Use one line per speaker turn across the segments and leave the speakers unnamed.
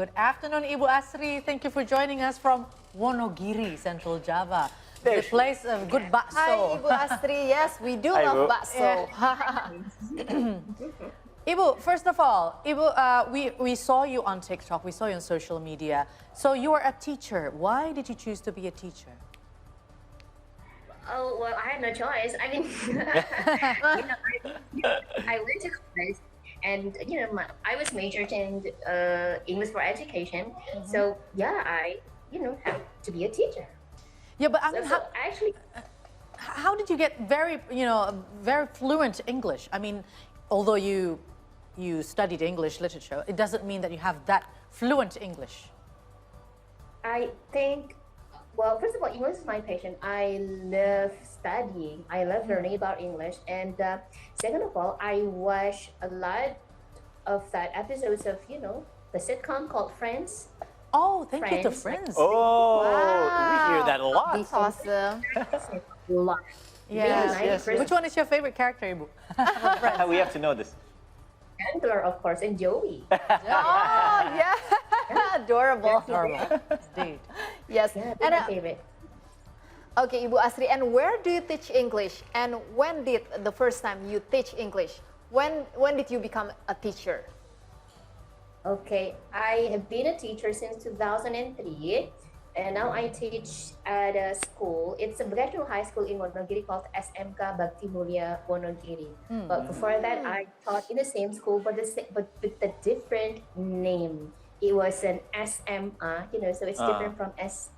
Good afternoon, Ibu Asri. Thank you for joining us from Wonogiri, Central Java. The place of good bakso.
Hi, Ibu Asri. Yes, we do love bakso.
Ibu, first of all, Ibu, we saw you on TikTok, we saw you on social media. So you are a teacher. Why did you choose to be a teacher?
Oh, well, I had no choice. I mean, I went to college and, I was majored in English for education. So, yeah, I, have to be a teacher.
Yeah, but I mean,
actually,
how did you get very fluent English? I mean, although you studied English literature, it doesn't mean that you have that fluent English.
I think, well, first of all, English is my passion. I love studying. I love learning about English. And second of all, I watch a lot of that episodes of, the sitcom called Friends.
Oh, thank you to Friends.
Oh,
wow.
We hear that a lot.
That's awesome.
A lot.
Yes,
Really nice.
Which one is your favorite character, Ibu?
We have to know this.
Chandler, of course, and Joey.
Oh, yeah. Adorable.
Adorable. Indeed.
Yes.
Yeah,
And,
my favorite.
okay, Ibu Asri, and where do you teach English? And when did the first time you teach English? When did you become a teacher?
Okay, I have been a teacher since 2003, and now I teach at a school. It's a vocational high school in Wonogiri called SMK Bakti Mulia Wonogiri. But before that, I taught in the same school, but with a different name. It was an SMA, so it's different from S.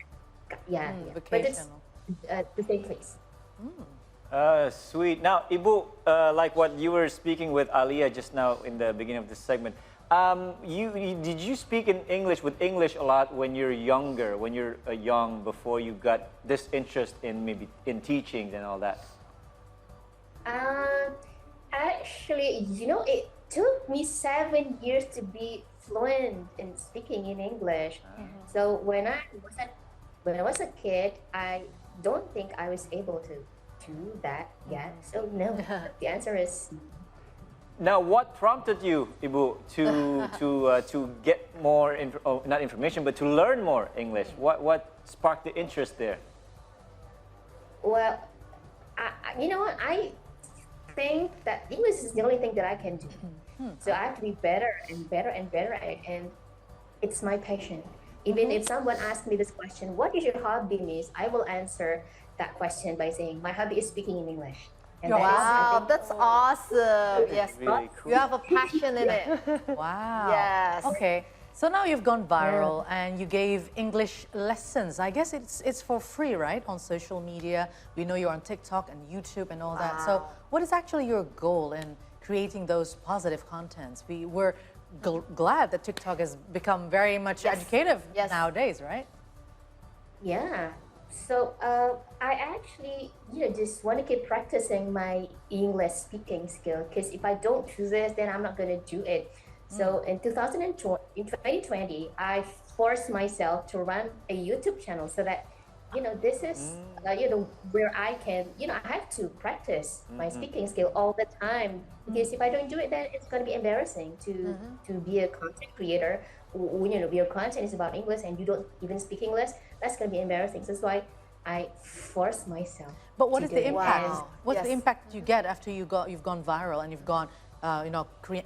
Yeah, but it's the same place.
Sweet. Now, Ibu, like what you were speaking with Alia just now in the beginning of this segment, did you speak in English with English a lot when you're younger, when you're young, before you got this interest in maybe in teaching and all that?
Actually, it took me 7 years to be fluent in speaking in English. So when I was a kid, I don't think I was able to do that yet. So no, the answer is.
Now, what prompted you, Ibu, to get more not information, but to learn more English? What sparked the interest there?
Well, I think that English is the only thing that I can do. So I have to be better and better and better at it, and it's my passion. Even if someone asks me this question, what is your hobby, Miss? I will answer that question by saying, my hobby is speaking in English. And
wow, that's awesome. Yes,
really cool.
You have a passion in it.
Wow.
Yes.
Okay. So now you've gone viral and you gave English lessons. I guess it's for free, right? On social media. We know you're on TikTok and YouTube and all that. So what is actually your goal in creating those positive contents? We were glad that TikTok has become very much educative nowadays, right?
Yeah. So I actually, just want to keep practicing my English speaking skill, because if I don't do this, then I'm not going to do it. So in 2020, I forced myself to run a YouTube channel so that, this is, where I can, I have to practice my speaking skill all the time, because if I don't do it, then it's going to be embarrassing to be a content creator. When your content is about English and you don't even speak English, that's going to be embarrassing. So that's why I force myself.
But what is the impact?
Wow.
What's the impact you get after you've gone viral and you've gone,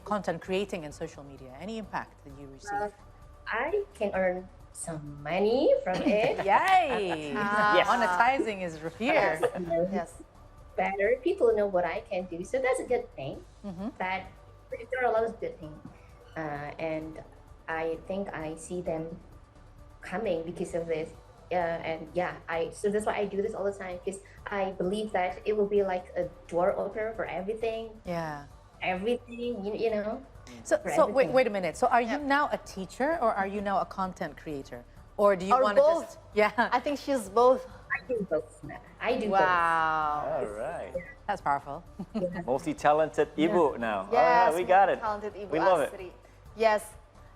content creating in social media? Any impact that you receive?
I can earn some money from it.
Yay!
Yes.
Monetizing is here.
Yes.
Better people know what I can do, so that's a good thing. But there are a lot of good things, and I think I see them coming because of this. So that's why I do this all the time, because I believe that it will be like a door opener for everything.
Yeah.
Everything,
So wait a minute. So are you now a teacher or are you now a content creator? Or do you want to just... Yeah.
I think she's both.
I do both now. I do
Wow.
All right.
That's powerful.
Multi-talented Ibu now.
Yes,
All right, we got it.
Talented Ibu
We love it.
Asri. Yes.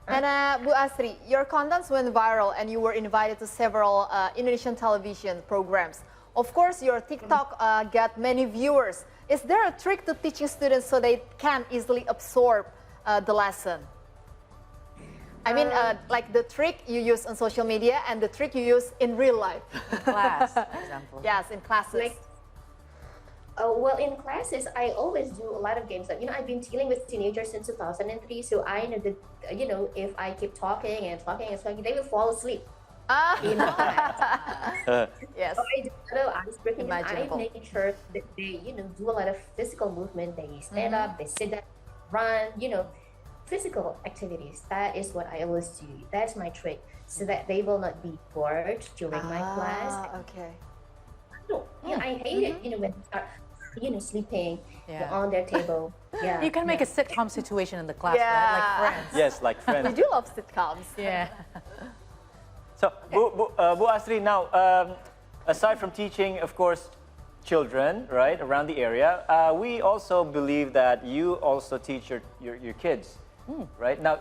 And Bu Asri, your contents went viral and you were invited to several Indonesian television programs. Of course, your TikTok got many viewers. Is there a trick to teaching students so they can easily absorb the lesson? I mean, like the trick you use on social media and the trick you use in real life.
Class, for example.
Yes, in classes.
Like, oh, well, in classes, I always do a lot of games. Like, I've been dealing with teenagers since 2003, so I know that, if I keep talking and talking and talking, they will fall asleep in class.
Yes.
So I do a lot of icebreaking, and I
Imaginable.
make sure that they, do a lot of physical movement. They stand up, they sit down, run, physical activities. That is what I always do. That's my trick, so that they will not be bored during my class.
Okay.
No, I hate it, when they start, sleeping
Yeah.
on their table. Yeah.
You can make a sitcom situation in the class, right? Like
Yeah.
Friends.
Yes, like
We
friends.
do love sitcoms.
Yeah.
So, Bu Asri, now, aside from teaching, of course, children, right, around the area, we also believe that you also teach your kids, right? Now,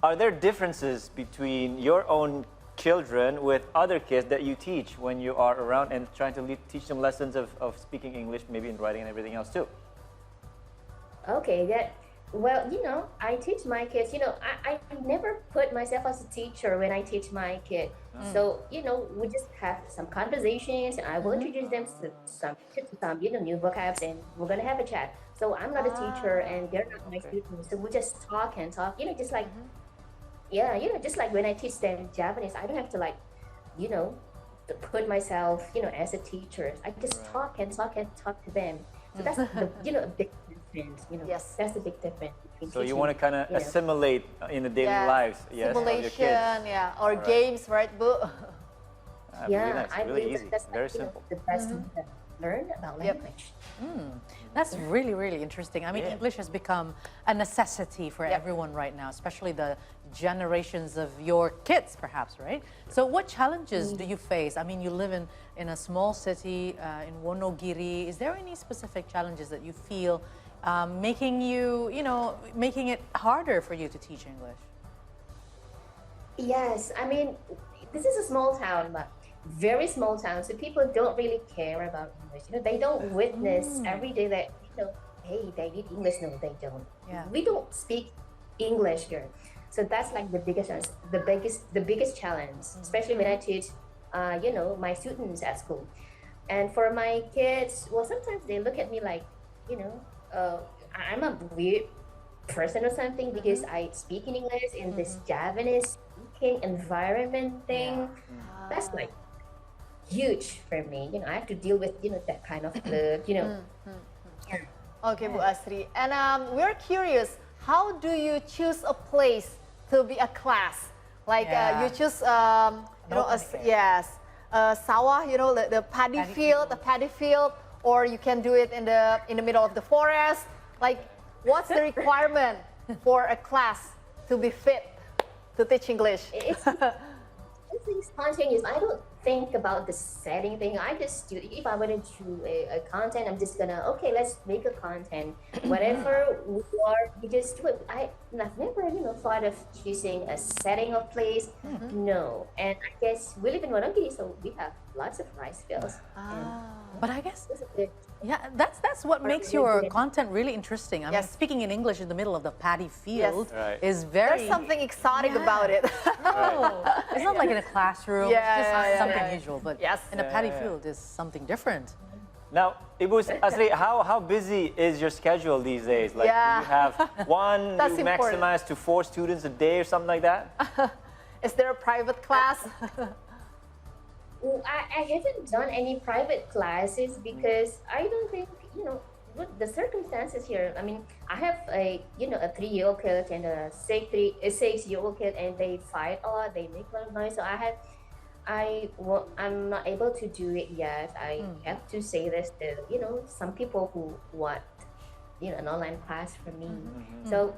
are there differences between your own children with other kids that you teach when you are around and trying to teach them lessons of speaking English, maybe in writing and everything else too?
Okay, well, I teach my kids, I never put myself as a teacher when I teach my kid. So, we just have some conversations, and I will introduce them to some, new vocabs, and we're going to have a chat. So I'm not a teacher, and they're not my students. So we just talk and talk, just like, just like when I teach them Japanese, I don't have to to put myself, as a teacher. I just talk and talk and talk to them. So that's the, a big difference.
Yes.
That's the big difference. Between
So you
teaching,
want to kind of assimilate in the daily lives, yes, of your
Simulation,
kids.
yeah, or games, right, Bu?
Really nice,
I
really
believe
easy,
that's
very simple.
the best thing to learn about language.
That's really, really interesting. I mean,
Yeah.
English has become a necessity for everyone right now, especially the generations of your kids, perhaps, right? So what challenges do you face? I mean, you live in a small city in Wonogiri. Is there any specific challenges that you feel making making it harder for you to teach English?
Yes, I mean, this is a small town, but very small town, so people don't really care about English. They don't witness every day that hey, they need English. No, they don't.
Yeah.
We don't speak English here, so that's like the biggest challenge, the biggest challenge, especially when I teach, my students at school. And for my kids, well, sometimes they look at me like, I'm a weird person or something because I speak in English in this Japanese speaking environment thing. That's like huge for me. I have to deal with that kind of
Okay, Bu Asri. And we're curious, how do you choose a place to be a class? Like you choose, sawah, the paddy field, a paddy field, or you can do it in the middle of the forest. Like, what's the requirement for a class to be fit to teach English?
It's spontaneous. I don't think about the setting thing. I just do. If I want to do a content, I'm just gonna let's make a content. Whatever we just do it. I've never thought of choosing a setting or place. No, and I guess we live in Wonogiri, so we have lots of rice fields.
But I guess,
This is good.
yeah, that's what makes your content really interesting. I mean,
Yes.
speaking in English in the middle of the paddy field
Right.
is very...
There's something exotic about it.
No, it's not like in a classroom.
Yeah,
it's just
yeah,
something
yeah.
usual. But
Yes.
in a paddy field is something different.
Now, Ibu Asri, how busy is your schedule these days? Like, do you have one,
That's
you
important.
maximize to 4 students a day or something like that?
Is there a private class?
I haven't done any private classes because I don't think, with the circumstances here. I mean, I have a 3-year-old kid and a 6-year-old kid, and they fight a lot. They make a lot of noise. So I'm not able to do it yet. I have to say this to some people who want an online class for me. So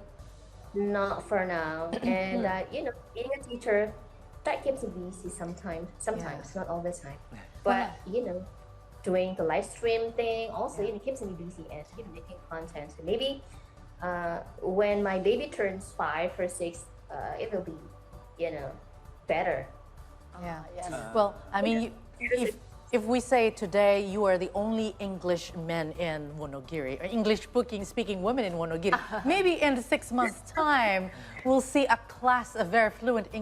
not for now. And being a teacher, that keeps me busy sometimes, not all the time. But doing the live stream thing also keeps me busy and making content. So maybe when my baby turns 5 or 6, it will be better.
Yeah.
Yes.
Well, I mean, if we say today you are the only English men in Wonogiri, or English speaking women in Wonogiri, maybe in 6 months' time, we'll see a class of very fluent English